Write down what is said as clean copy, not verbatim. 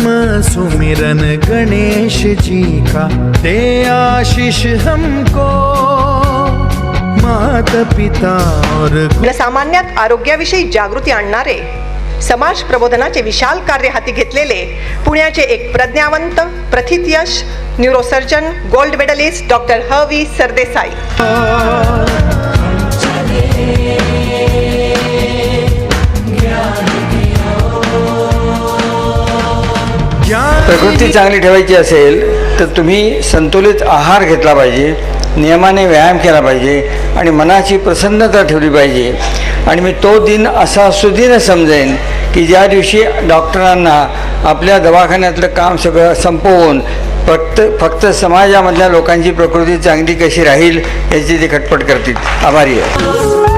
सुमिरन गणेश जी का, दे आशीष हमको माता पिता और जनसामान्यात आरोग्याविषयी जागृती आणणारे समाज प्रबोधनाचे विशाल कार्य हाती घेतलेले पुण्याचे एक प्रज्ञावंत, प्रथितयश न्यूरोसर्जन, गोल्ड मेडलिस्ट डॉक्टर ह.वी. सरदेसाई. प्रकृती चांगली ठेवायची असेल तर तुम्ही संतुलित आहार घेतला पाहिजे, नियमाने व्यायाम केला पाहिजे आणि मनाची प्रसन्नता ठेवली पाहिजे. आणि मी तो दिन असा सुदिन समजेन की ज्या दिवशी डॉक्टरांना आपल्या दवाखान्यातलं काम सगळं संपवून फक्त समाजामधल्या लोकांची प्रकृती चांगली कशी राहील याची ते खटपट करतील. आभारी आहे.